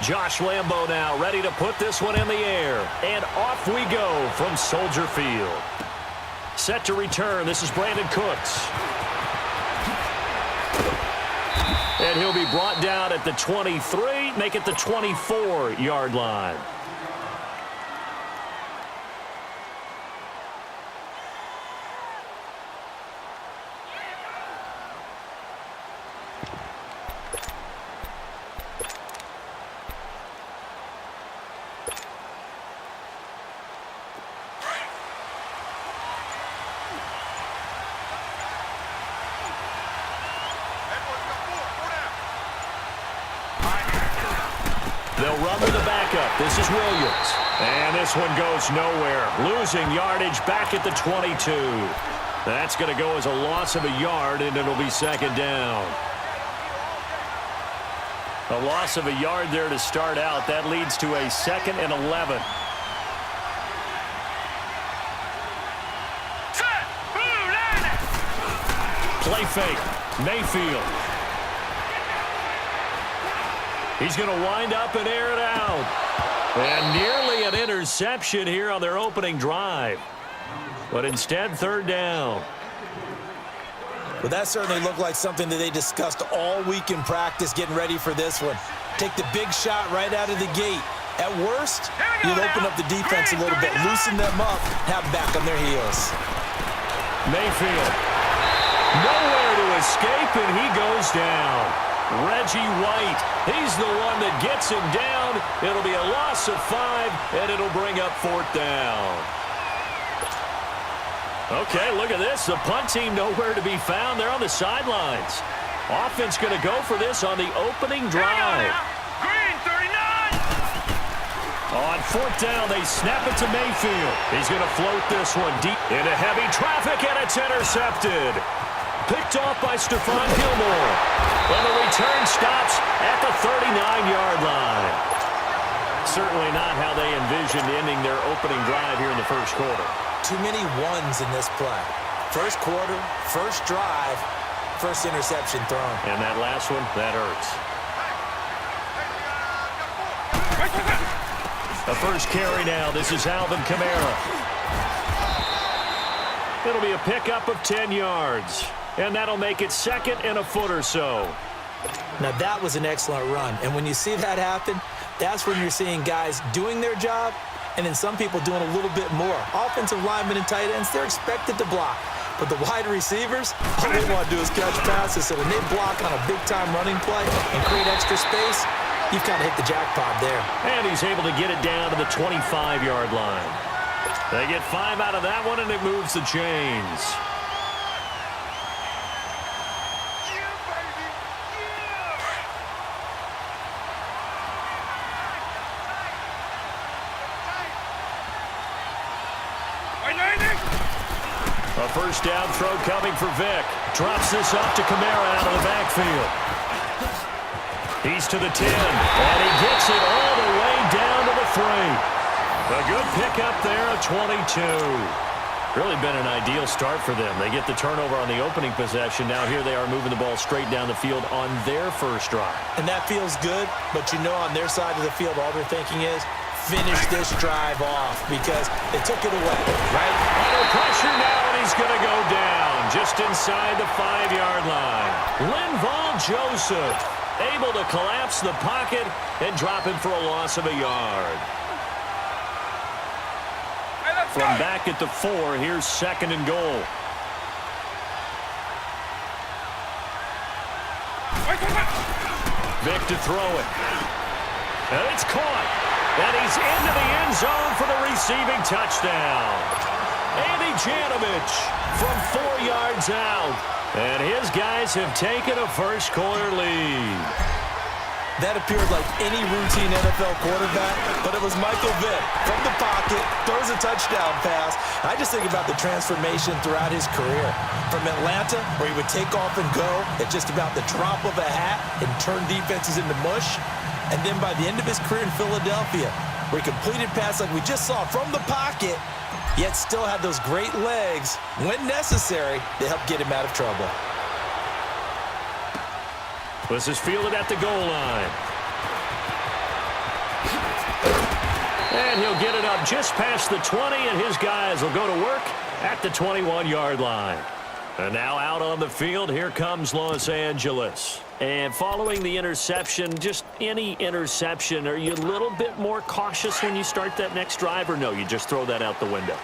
Josh Lambo now ready to put this one in the air. And off we go from Soldier Field. Set to return. This is Brandon Cooks. And he'll be brought down at the 23, make it the 24-yard line. They'll run with the backup. This is Williams. And this one goes nowhere. Losing yardage back at the 22. That's going to go as a loss of a yard, and it'll be second down. A loss of a yard there to start out. That leads to a 2nd and 11. Play fake. Mayfield. He's going to wind up and air it out. And nearly an interception here on their opening drive. But instead, 3rd down. Well, that certainly looked like something that they discussed all week in practice getting ready for this one. Take the big shot right out of the gate. At worst, you'll open up the defense a little bit, loosen them up, have back on their heels. Mayfield. Nowhere to escape, and he goes down. Reggie White, he's the one that gets him down. It'll be a loss of 5, and it'll bring up 4th down. Okay, look at this. The punt team nowhere to be found. They're on the sidelines. Offense going to go for this on the opening drive. Green 39. On 4th down, they snap it to Mayfield. He's going to float this one deep into heavy traffic, and it's intercepted. Picked off by Stephon Gilmore. And the return stops at the 39-yard line. Certainly not how they envisioned ending their opening drive here in the first quarter. Too many ones in this play. First quarter, first drive, first interception thrown. And that last one, that hurts. The first carry now. This is Alvin Kamara. It'll be a pickup of 10 yards. And that'll make it 2nd and a foot or so. Now, that was an excellent run. And when you see that happen, that's when you're seeing guys doing their job and then some people doing a little bit more. Offensive linemen and tight ends, they're expected to block. But the wide receivers, all they want to do is catch passes. So when they block on a big-time running play and create extra space, you've kind of hit the jackpot there. And he's able to get it down to the 25-yard line. They get 5 out of that one, and it moves the chains. A first down throw coming for Vick. Drops this off to Kamara out of the backfield. He's to the 10, and he gets it all the way down to the 3. A good pickup there, a 22. Really been an ideal start for them. They get the turnover on the opening possession. Now here they are moving the ball straight down the field on their first drive. And that feels good, but you know on their side of the field all they're thinking is, finish this drive off because they took it away, right? Under pressure now, and he's going to go down just inside the 5-yard line. Linval Joseph able to collapse the pocket and drop him for a loss of a yard. From back at the 4, here's 2nd and goal. Vick to throw it. And it's caught. And he's into the end zone for the receiving touchdown. Andy Janovich from 4 yards out. And his guys have taken a first-quarter lead. That appeared like any routine NFL quarterback, but it was Michael Vick from the pocket, throws a touchdown pass. I just think about the transformation throughout his career. From Atlanta, where he would take off and go at just about the drop of a hat and turn defenses into mush. And then by the end of his career in Philadelphia, where he completed pass like we just saw from the pocket, yet still had those great legs, when necessary, to help get him out of trouble. This is fielded at the goal line. And he'll get it up just past the 20, and his guys will go to work at the 21-yard line. And now out on the field, here comes Los Angeles. And following the interception, just any interception, are you a little bit more cautious when you start that next drive, or no, you just throw that out the window?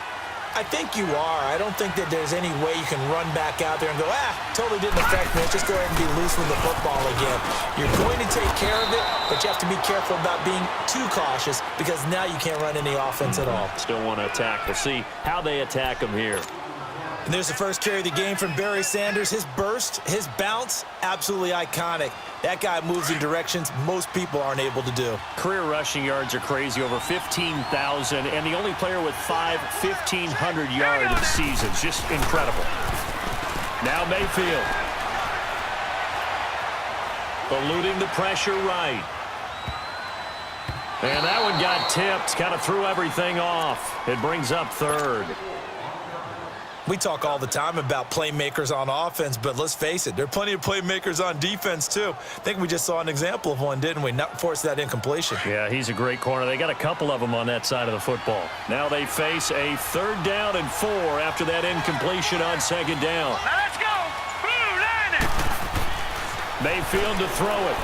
I think you are. I don't think that there's any way you can run back out there and go, totally didn't affect me. Just go ahead and be loose with the football again. You're going to take care of it, but you have to be careful about being too cautious because now you can't run any offense at all. Still want to attack. We'll see how they attack them here. And there's the first carry of the game from Barry Sanders. His burst, his bounce, absolutely iconic. That guy moves in directions most people aren't able to do. Career rushing yards are crazy, over 15,000, and the only player with 1,500-yard seasons. Just incredible. Now Mayfield. Eluding the pressure right. And that one got tipped, kind of threw everything off. It brings up third. We talk all the time about playmakers on offense, but let's face it, there are plenty of playmakers on defense, too. I think we just saw an example of one, didn't we? Not force that incompletion. Yeah, he's a great corner. They got a couple of them on that side of the football. Now they face a 3rd down and 4 after that incompletion on 2nd down. Now let's go. Blue line it. Mayfield to throw it.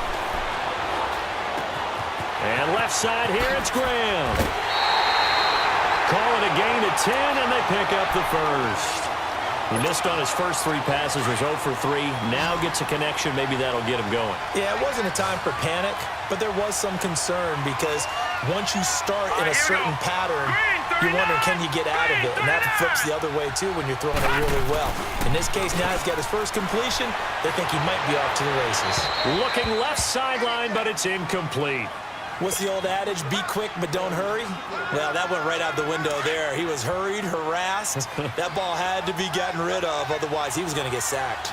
And left side here, it's Graham. Call it a gain of 10, and they pick up the first. He missed on his first 3 passes, was 0 for 3. Now gets a connection. Maybe that'll get him going. Yeah, it wasn't a time for panic, but there was some concern because once you start in a certain pattern, you're wondering, can you get out of it? And that flips the other way, too, when you're throwing it really well. In this case, now he's got his first completion. They think he might be off to the races. Looking left sideline, but it's incomplete. What's the old adage? Be quick, but don't hurry? Well, that went right out the window there. He was hurried, harassed. That ball had to be gotten rid of, otherwise he was going to get sacked.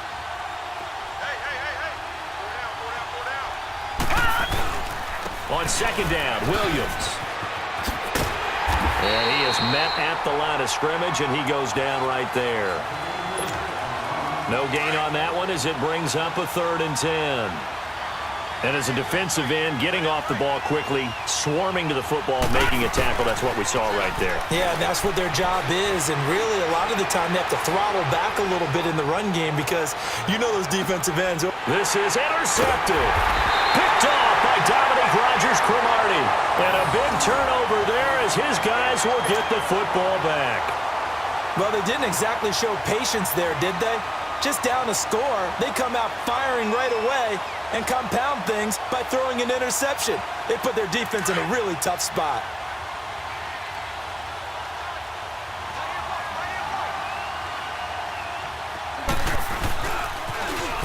On 2nd down, Williams. And he is met at the line of scrimmage, and he goes down right there. No gain on that one as it brings up a 3rd and 10. And as a defensive end, getting off the ball quickly, swarming to the football, making a tackle, that's what we saw right there. Yeah, that's what their job is, and really a lot of the time they have to throttle back a little bit in the run game because you know those defensive ends. This is intercepted. Picked off by Dominic Rodgers-Cromartie. And a big turnover there as his guys will get the football back. Well, they didn't exactly show patience there, did they? Just down a score, they come out firing right away and compound things by throwing an interception. They put their defense in a really tough spot.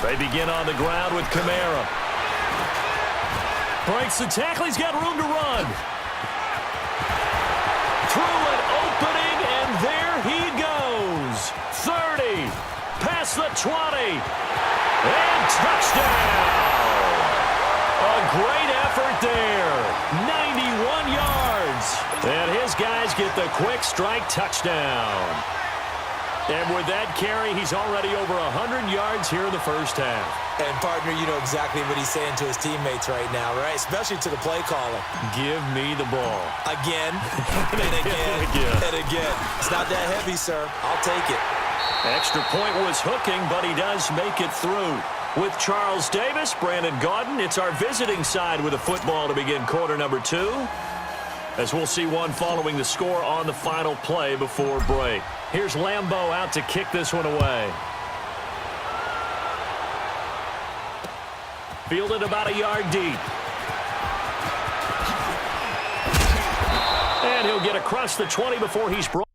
They begin on the ground with Kamara. Breaks the tackle. He's got room to run. Through an opening, and there he goes. 30. Past the 20. And touchdown. A great effort there. 91 yards. And his guys get the quick strike touchdown. And with that carry, he's already over 100 yards here in the first half. And, partner, you know exactly what he's saying to his teammates right now, right? Especially to the play caller. Give me the ball. Again, and again, and again. It's not that heavy, sir. I'll take it. Extra point was hooking, but he does make it through. With Charles Davis, Brandon Gaudin, it's our visiting side with a football to begin quarter number 2. As we'll see one following the score on the final play before break. Here's Lambeau out to kick this one away. Fielded about a yard deep. And he'll get across the 20 before he's brought.